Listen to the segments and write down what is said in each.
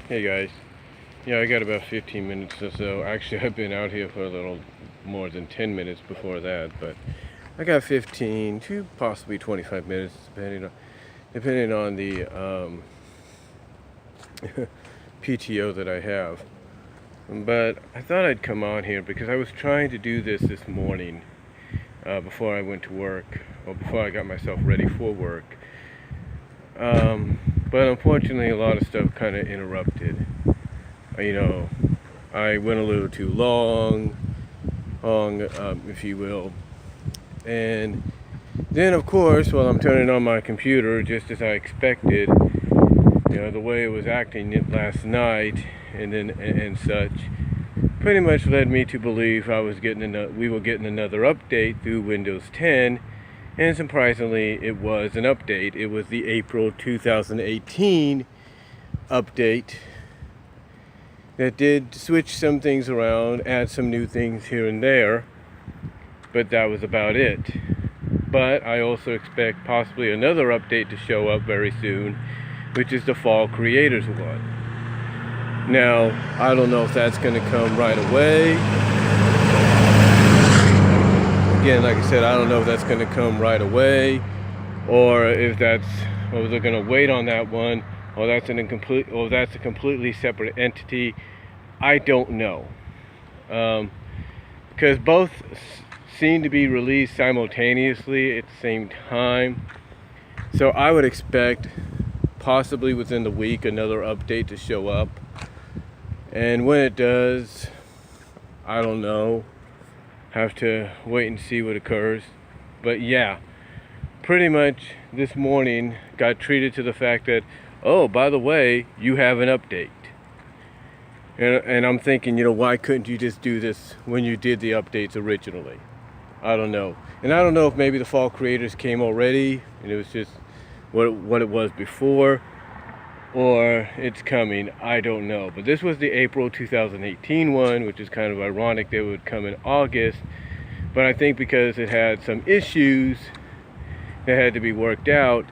Hey guys, yeah, I got about 15 minutes or so. Actually, I've been out here for a little more than 10 minutes before that, but I got 15 to possibly 25 minutes, depending on the PTO that I have. But I thought I'd come on here because I was trying to do this morning before I went to work, or before I got myself ready for work. But unfortunately, a lot of stuff kind of interrupted. I went a little too long, if you will. And then, of course, while I'm turning on my computer, just as I expected, the way it was acting last night and such, pretty much led me to believe we were getting another update through Windows 10. And surprisingly, it was an update. It was the April 2018 update that did switch some things around, add some new things here and there, but that was about it. But I also expect possibly another update to show up very soon, which is the Fall Creators one. Now, I don't know if that's going to come right away. Again, like I said, I don't know if that's going to come right away, or if they're going to wait on that one, or that's a completely separate entity. I don't know, because both seem to be released simultaneously at the same time. So I would expect possibly within the week another update to show up, and when it does, I don't know. Have to wait and see what occurs. But yeah, pretty much this morning got treated to the fact that, oh, by the way, you have an update. And I'm thinking, why couldn't you just do this when you did the updates originally? I don't know. And I don't know if maybe the Fall Creators came already and it was just what it was before, or it's coming. I don't know. But this was the April 2018 one, which is kind of ironic that it would come in August. But I think because it had some issues that had to be worked out,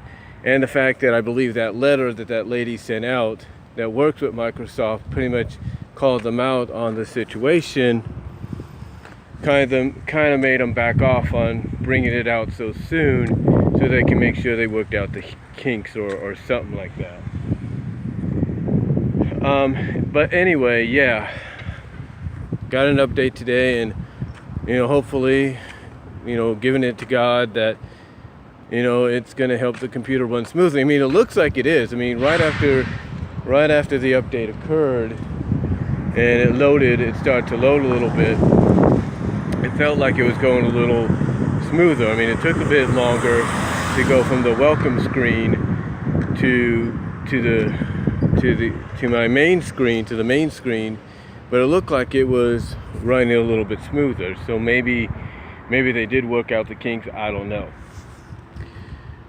and the fact that I believe that letter that lady sent out that works with Microsoft pretty much called them out on the situation, kind of made them back off on bringing it out so soon, so they can make sure they worked out the kinks or something like that. But anyway, yeah, got an update today, and hopefully, giving it to God that it's going to help the computer run smoothly. I mean, it looks like it is. I mean, right after the update occurred and it started to load a little bit, it felt like it was going a little smoother. I mean, it took a bit longer to go from the welcome screen to my main screen, but it looked like it was running a little bit smoother. So maybe they did work out the kinks. I don't know.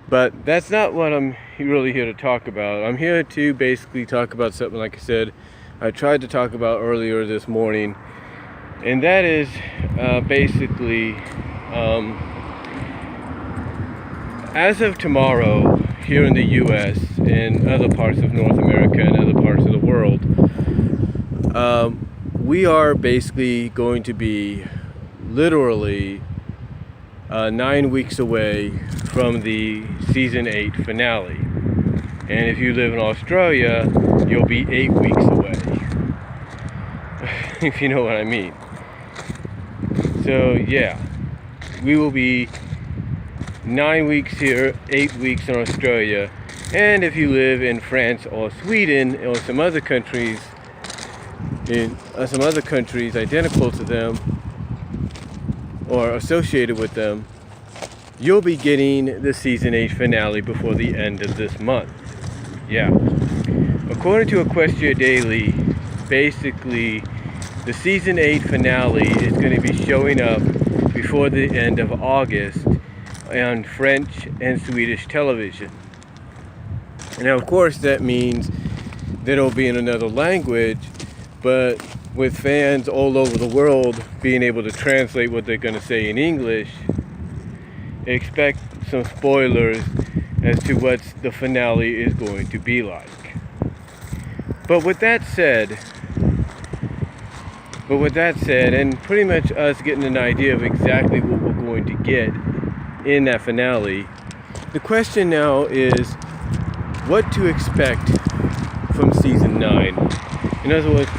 But that's not what I'm really here to talk about. I'm here to basically talk about something, like I said, I tried to talk about earlier this morning, and that is basically as of tomorrow, here in the U.S. and other parts of North America and other parts of the world, we are basically going to be literally 9 weeks away from the season 8 finale. And if you live in Australia, you'll be 8 weeks away. If you know what I mean. So yeah, we will be 9 weeks here, 8 weeks in Australia, and if you live in France or Sweden or some other countries identical to them or associated with them, you'll be getting the season 8 finale before the end of this month. Yeah. According to Equestria Daily, basically the season 8 finale is going to be showing up before the end of August on French and Swedish television. Now, of course, that means that it'll be in another language, but with fans all over the world being able to translate what they're going to say in English, expect some spoilers as to what the finale is going to be like. But with that said, and pretty much us getting an idea of exactly what we're going to get in that finale, the question now is what to expect from season 9. In other words,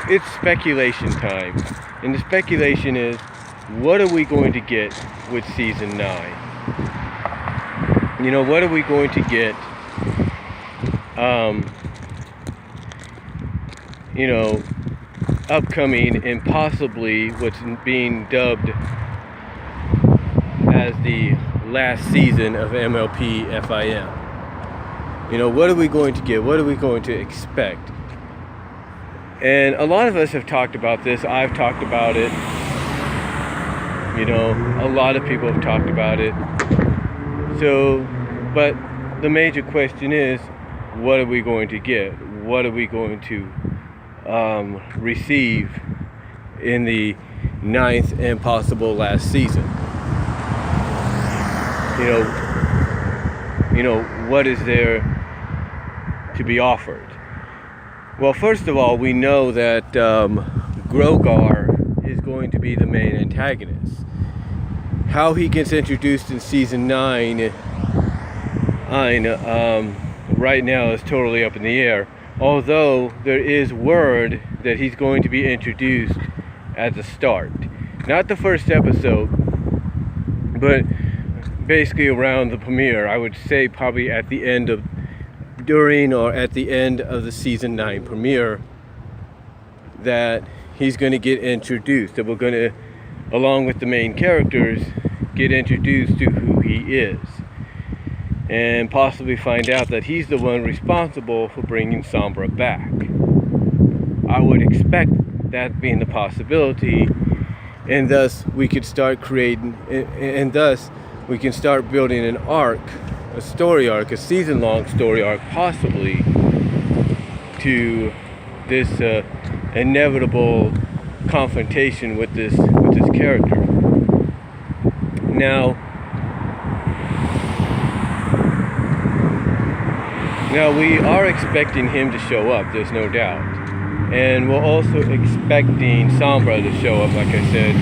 it's speculation time. And the speculation is, what are we going to get with season 9? What are we going to get, upcoming and possibly what's being dubbed as the last season of MLP FIM. What are we going to get? What are we going to expect? And a lot of us have talked about this. I've talked about it. A lot of people have talked about it. So, but the major question is, what are we going to get? What are we going to receive in the 9th and possible last season? What is there to be offered? Well, first of all, we know that Grogar is going to be the main antagonist. How he gets introduced in season 9 right now is totally up in the air. Although there is word that he's going to be introduced at the start. Not the first episode, but basically around the premiere. I would say probably at the end of the season 9 premiere, that he's going to get introduced. That we're going to, along with the main characters, get introduced to who he is. And possibly find out that he's the one responsible for bringing Sombra back. I would expect that being the possibility, and thus we could start creating, and thus we can start building an arc, a story arc, a season-long story arc, possibly to this inevitable confrontation with this character. Now we are expecting him to show up, there's no doubt. And we're also expecting Sombra to show up, like I said,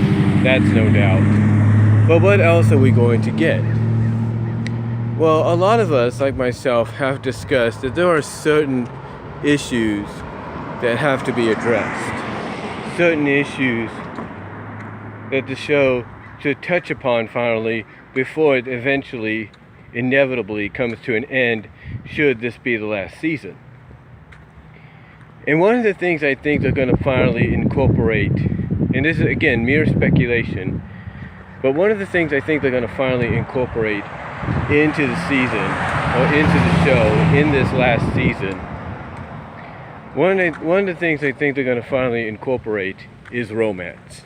that's no doubt. But what else are we going to get? Well, a lot of us, like myself, have discussed that there are certain issues that have to be addressed. Certain issues that the show should touch upon finally before it eventually, inevitably comes to an end, should this be the last season. And one of the things I think they're going to finally incorporate, and this is again mere speculation, but one of the things I think they're going to finally incorporate into the season, or into the show, in this last season, one of the things I think they're going to finally incorporate is romance.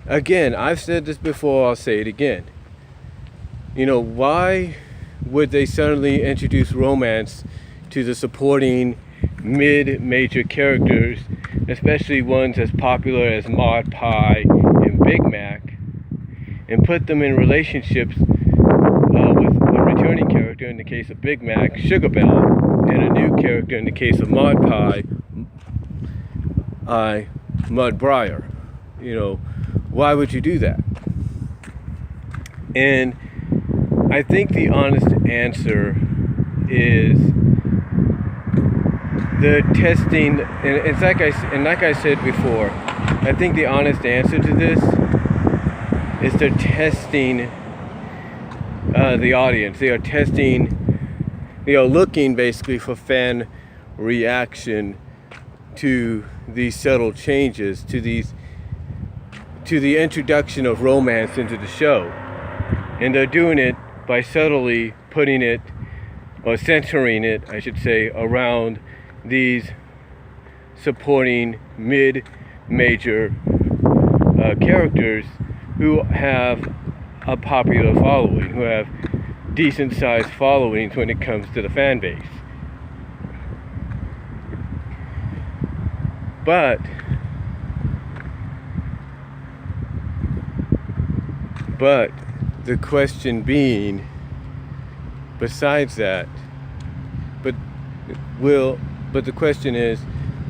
Again, I've said this before, I'll say it again. Why would they suddenly introduce romance to the supporting mid-major characters, especially ones as popular as Mod Pie and Big Mac, and put them in relationships with a returning character in the case of Big Mac, Sugar Bell, and a new character in the case of Mod Pie, Mudbriar? Why would you do that? And I think the honest answer is the testing, and it's like I said before, I think the honest answer to this is they're testing the audience. They are looking basically for fan reaction to these subtle changes, to the introduction of romance into the show. And they're doing it by subtly putting it, or centering it, I should say, around these supporting mid-major characters who have a popular following, who have decent-sized followings when it comes to the fan base. But the question being, besides that, but But the question is,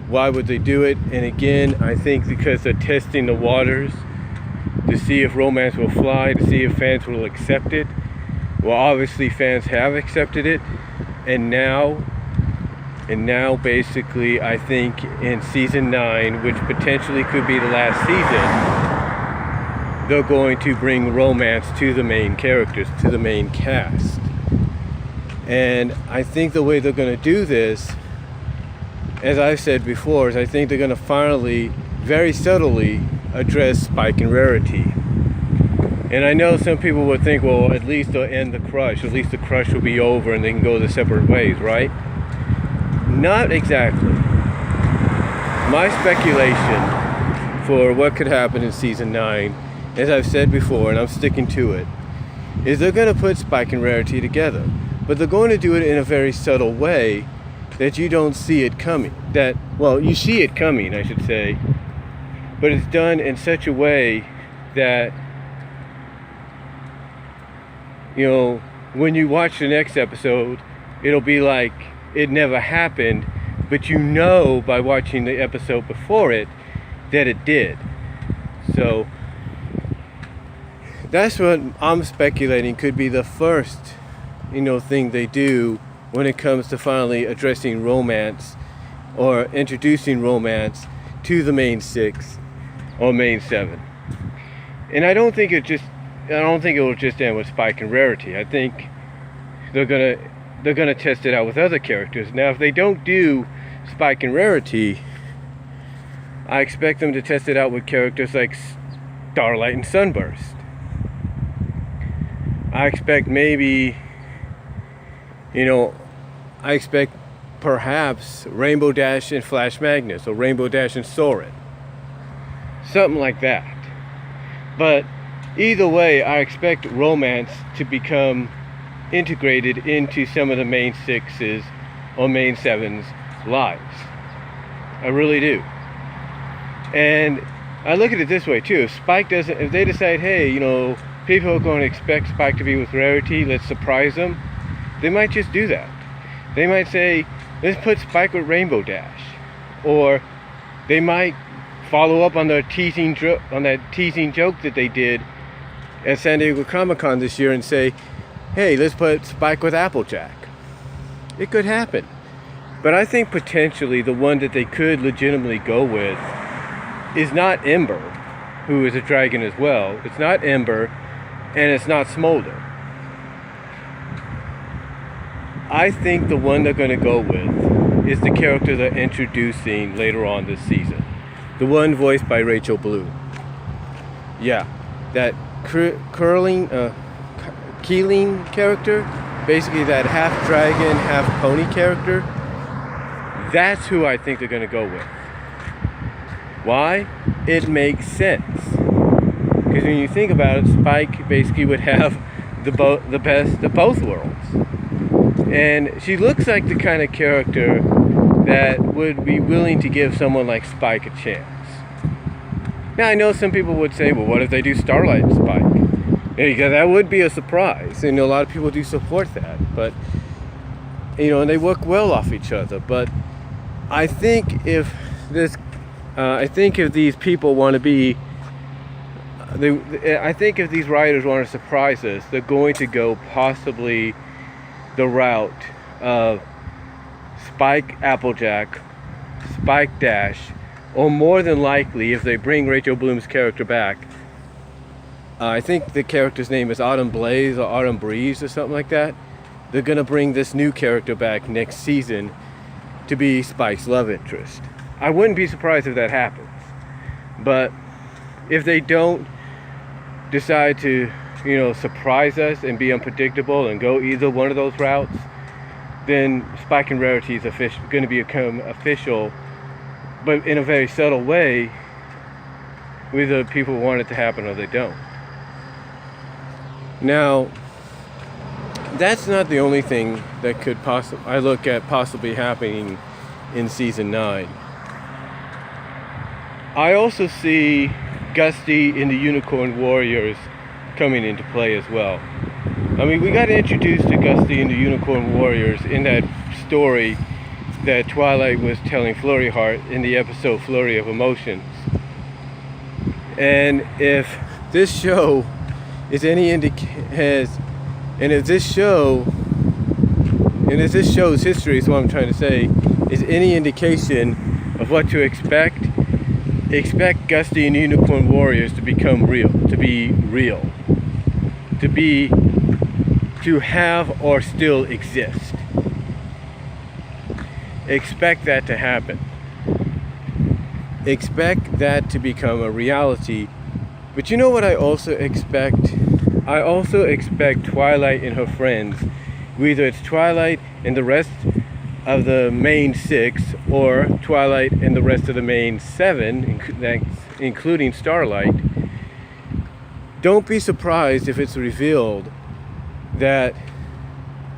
why would they do it? And again, I think because they're testing the waters to see if romance will fly, to see if fans will accept it. Well, obviously fans have accepted it, and now basically I think in season 9, which potentially could be the last season, they're going to bring romance to the main characters, to the main cast. And I think the way they're going to do this, as I've said before, is I think they're going to finally, very subtly, address Spike and Rarity. And I know some people would think, well, at least they'll end the crush. At least the crush will be over and they can go their separate ways, right? Not exactly. My speculation for what could happen in season 9, as I've said before, and I'm sticking to it, is they're going to put Spike and Rarity together. But they're going to do it in a very subtle way that you don't see it coming. You see it coming, I should say. But it's done in such a way that, when you watch the next episode, it'll be like it never happened, but by watching the episode before it, that it did. So, that's what I'm speculating could be the first, thing they do when it comes to finally addressing romance or introducing romance to the main 6 or main 7. And I don't think it will just end with Spike and Rarity. I think they're gonna test it out with other characters. Now, if they don't do Spike and Rarity, I expect them to test it out with characters like Starlight and Sunburst. I expect perhaps Rainbow Dash and Flash Magnus, or Rainbow Dash and Soren. Something like that. But either way, I expect romance to become integrated into some of the main 6's or main 7's lives. I really do. And I look at it this way too. If they decide, hey, people are going to expect Spike to be with Rarity, let's surprise them, they might just do that. They might say, let's put Spike with Rainbow Dash. Or they might follow up on that teasing joke that they did at San Diego Comic-Con this year and say, hey, let's put Spike with Applejack. It could happen. But I think potentially the one that they could legitimately go with is not Ember, who is a dragon as well. It's not Ember, and it's not Smolder. I think the one they're going to go with is the character they're introducing later on this season. The one voiced by Rachel Bloom. Yeah, that Keeling character, basically that half dragon, half pony character. That's who I think they're going to go with. Why? It makes sense. Because when you think about it, Spike basically would have the best of both worlds. And she looks like the kind of character that would be willing to give someone like Spike a chance. Now, I know some people would say, well, what if they do Starlight and Spike? Because that would be a surprise. A lot of people do support that. But, and they work well off each other. But I think if these people want to be, I think if these writers want to surprise us, they're going to go possibly the route of Spike Applejack, Spike Dash, or more than likely, if they bring Rachel Bloom's character back, I think the character's name is Autumn Blaze or Autumn Breeze or something like that. They're going to bring this new character back next season to be Spike's love interest. I wouldn't be surprised if that happens. But if they don't decide to, surprise us and be unpredictable and go either one of those routes, then Spike and Rarity is going to become official, but in a very subtle way, whether people want it to happen or they don't. Now, that's not the only thing that could possibly happening in season 9. I also see Gusty in the Unicorn Warriors coming into play as well. I mean, we got introduced to Gusty in the Unicorn Warriors in that story that Twilight was telling Flurry Heart in the episode Flurry of Emotions. And if this show is any if this show's history is what I'm trying to say, is any indication of what to expect Gusty and Unicorn Warriors to become real, to have or still exist. Expect that to happen. Expect that to become a reality. But you know what I also expect? I also expect Twilight and her friends, whether it's Twilight and the rest of the main 6, or Twilight and the rest of the main 7, including Starlight. Don't be surprised if it's revealed that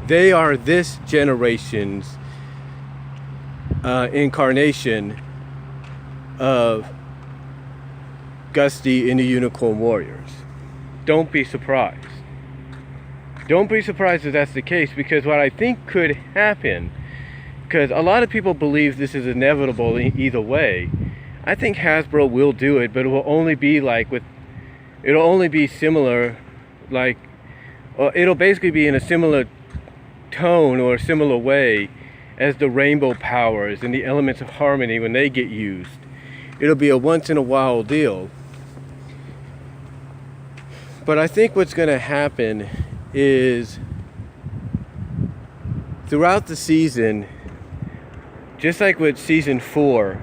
they are this generation's incarnation of Gusty and the Unicorn Warriors. Don't be surprised. Don't be surprised if that's the case, because what I think could happen, because a lot of people believe this is inevitable either way, I think Hasbro will do it, but it will only be it'll only be similar, it'll basically be in a similar tone or a similar way as the rainbow powers and the elements of harmony when they get used. It'll be a once in a while deal. But I think what's going to happen is throughout the season, just like with season 4,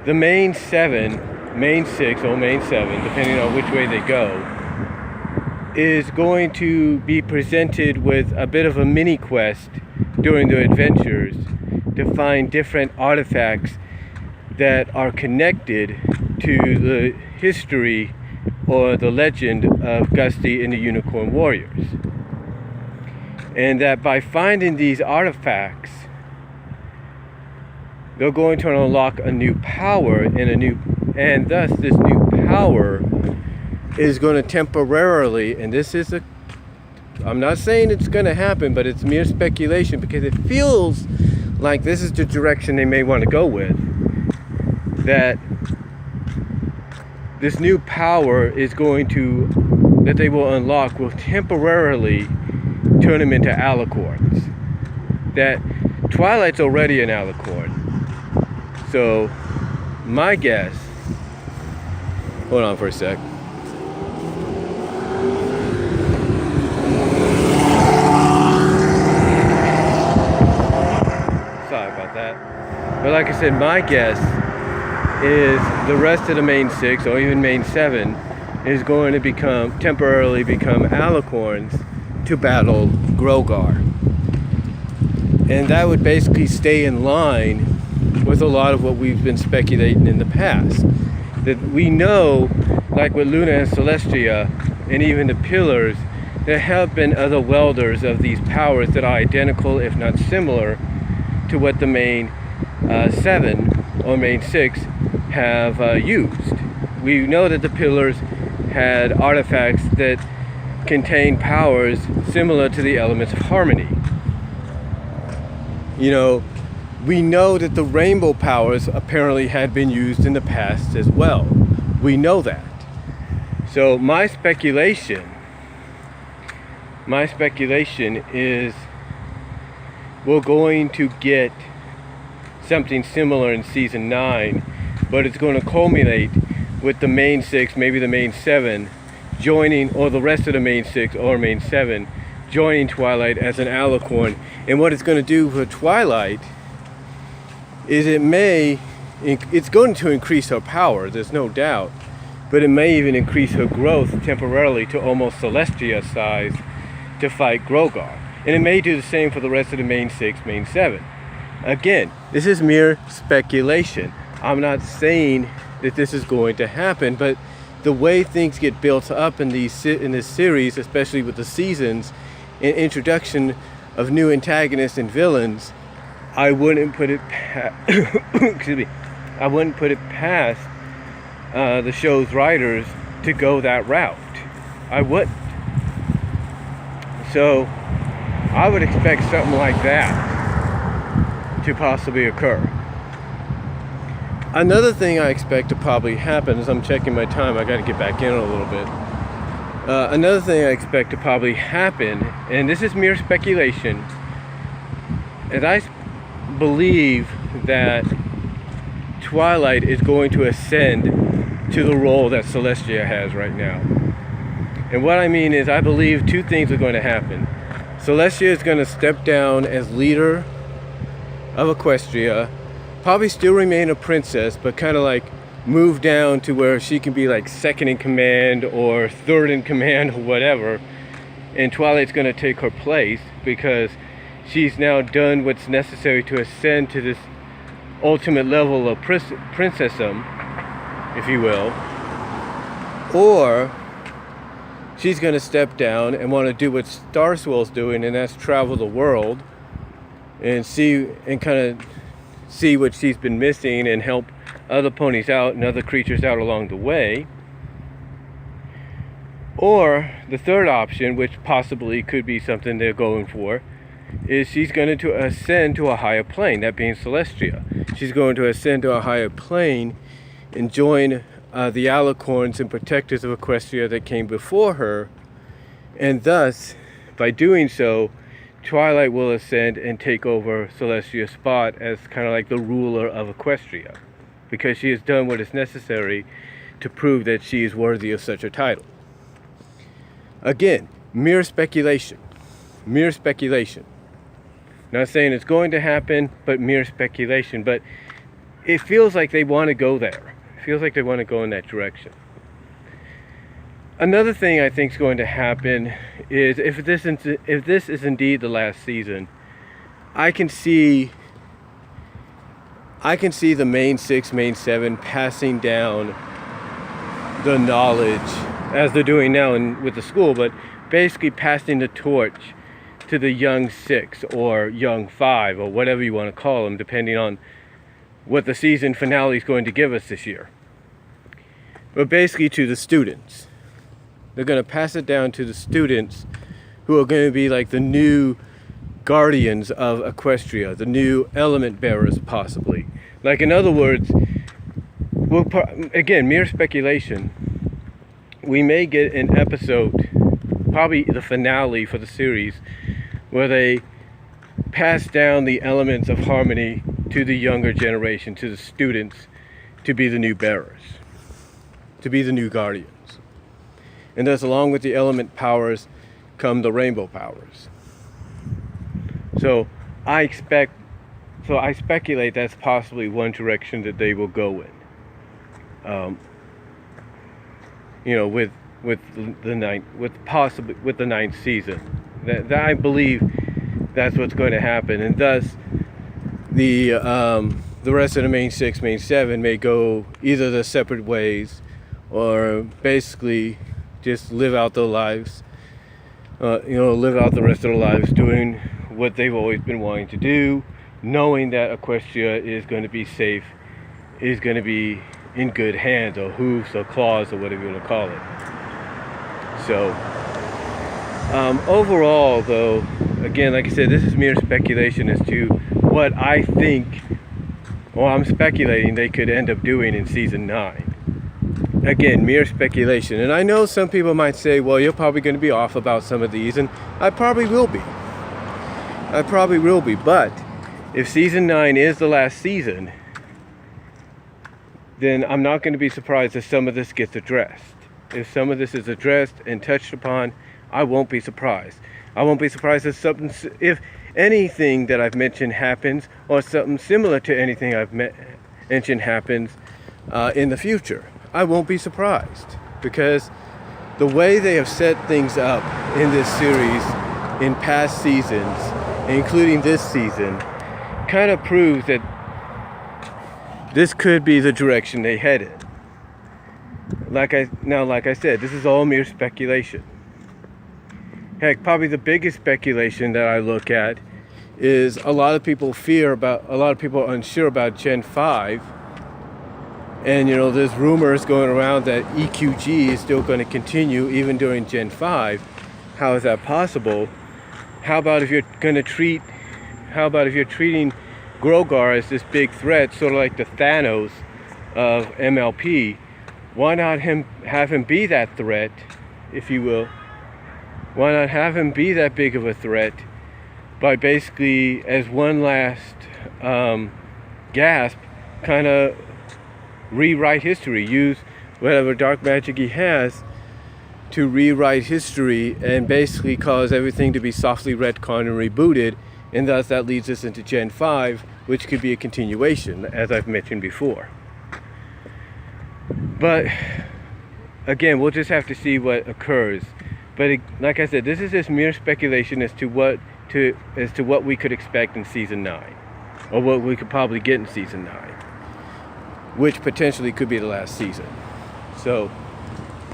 the main 7, main 6 or main 7, depending on which way they go, is going to be presented with a bit of a mini quest during their adventures to find different artifacts that are connected to the history or the legend of Gusty and the Unicorn Warriors. And that by finding these artifacts, they're going to unlock a new power and thus this new power is going to temporarily, and I'm not saying it's going to happen, but it's mere speculation because it feels like this is the direction they may want to go with, that this new power that they will unlock will temporarily turn them into alicorns. That Twilight's already an alicorn. So my guess, hold on for a sec. Sorry about that. But like I said, my guess is the rest of the main 6 or even main 7 is going to temporarily become alicorns to battle Grogar. And that would basically stay in line with a lot of what we've been speculating in the past. That we know, like with Luna and Celestia, and even the Pillars, there have been other welders of these powers that are identical, if not similar, to what the main 7 or main 6 have used. We know that the Pillars had artifacts that contain powers similar to the elements of harmony. We know that the rainbow powers apparently had been used in the past as well. We know that. So my speculation is we're going to get something similar in season 9, but it's going to culminate with the main 6, maybe the main 7, joining, or the rest of the main 6 or main 7, joining Twilight as an alicorn. And what it's going to do for Twilight is it's going to increase her power, there's no doubt, but it may even increase her growth temporarily to almost Celestia size to fight Grogar. And it may do the same for the rest of the main 6, main 7. Again, this is mere speculation. I'm not saying that this is going to happen, but the way things get built up in this series, especially with the seasons and introduction of new antagonists and villains, I wouldn't put it I wouldn't put it past the show's writers to go that route. I wouldn't. So I would expect something like that. to possibly occur. Another thing I expect to probably happen, as I'm checking my time, I got to get back in a little bit. Another thing I expect to probably happen, and this is mere speculation, is I believe that Twilight is going to ascend to the role that Celestia has right now. And what I mean is, I believe two things are going to happen. Celestia is going to step down as leader of Equestria, probably still remain a princess, but kind of like move down to where she can be like second in command or third in command or whatever. And Twilight's going to take her place because she's now done what's necessary to ascend to this ultimate level of princessdom, if you will. Or she's going to step down and want to do what Starswell's doing, and that's travel the world and see and kind of see what she's been missing and help other ponies out and other creatures out along the way. Or the third option, which possibly could be something they're going for, is she's going to ascend to a higher plane, that being Celestia. She's going to ascend to a higher plane and join the Alicorns and protectors of Equestria that came before her, and thus, by doing so, Twilight will ascend and take over Celestia's spot as kind of like the ruler of Equestria, because she has done what is necessary to prove that she is worthy of such a title. Again, mere speculation. Mere speculation. Not saying it's going to happen, but mere speculation. But it feels like they want to go there. It feels like they want to go in that direction. Another thing I think is going to happen is if this is indeed the last season, I can see the main 6, main 7 passing down the knowledge as they're doing now with the school, but basically passing the torch to the young 6 or young 5 or whatever you want to call them, depending on what the season finale is going to give us this year. But basically to the students. They're going to pass it down to the students who are going to be like the new guardians of Equestria, the new element bearers possibly. Like, in other words, again, mere speculation, we may get an episode, probably the finale for the series, where they pass down the elements of harmony to the younger generation, to the students, to be the new bearers, to be the new guardians. And thus, along with the element powers come the rainbow powers. So I speculate that's possibly one direction that they will go in. With the ninth season. That I believe that's what's going to happen, and thus the rest of the main 6, main 7 may go either the separate ways, or basically just live out their lives, live out the rest of their lives doing what they've always been wanting to do, knowing that Equestria is going to be safe, is going to be in good hands, or hooves, or claws, or whatever you want to call it. So, overall, though, again, like I said, this is mere speculation as to what I think, or I'm speculating they could end up doing in season 9. Again, mere speculation. And I know some people might say, well, you're probably going to be off about some of these, and I probably will be. But if season 9 is the last season, then I'm not going to be surprised if some of this gets addressed. If some of this is addressed and touched upon, I won't be surprised. I won't be surprised if anything that I've mentioned happens, or something similar to anything I've mentioned happens in the future. I won't be surprised, because the way they have set things up in this series in past seasons, including this season, kind of proves that this could be the direction they head in. Like I said, this is all mere speculation. Heck, probably the biggest speculation that I look at is a lot of people are unsure about Gen 5. And there's rumors going around that EQG is still going to continue even during Gen 5. How is that possible? How about if you're treating Grogar as this big threat, sort of like the Thanos of MLP. Why not have him be that threat, if you will? Why not have him be that big of a threat by basically, as one last gasp, kind of rewrite history, use whatever dark magic he has to rewrite history and basically cause everything to be softly retconned and rebooted, and thus that leads us into Gen 5, which could be a continuation, as I've mentioned before. But again, we'll just have to see what occurs. But like I said, this is just mere speculation as to what we could expect in season 9, or what we could probably get in season 9, which potentially could be the last season. So,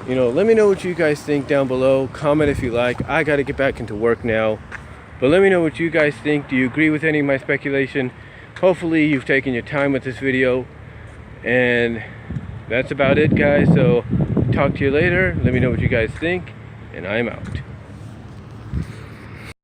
you know, let me know what you guys think down below. Comment if you like. I got to get back into work now. But let me know what you guys think. Do you agree with any of my speculation? Hopefully you've taken your time with this video. And that's about it, guys. So talk to you later. Let me know what you guys think. And I'm out.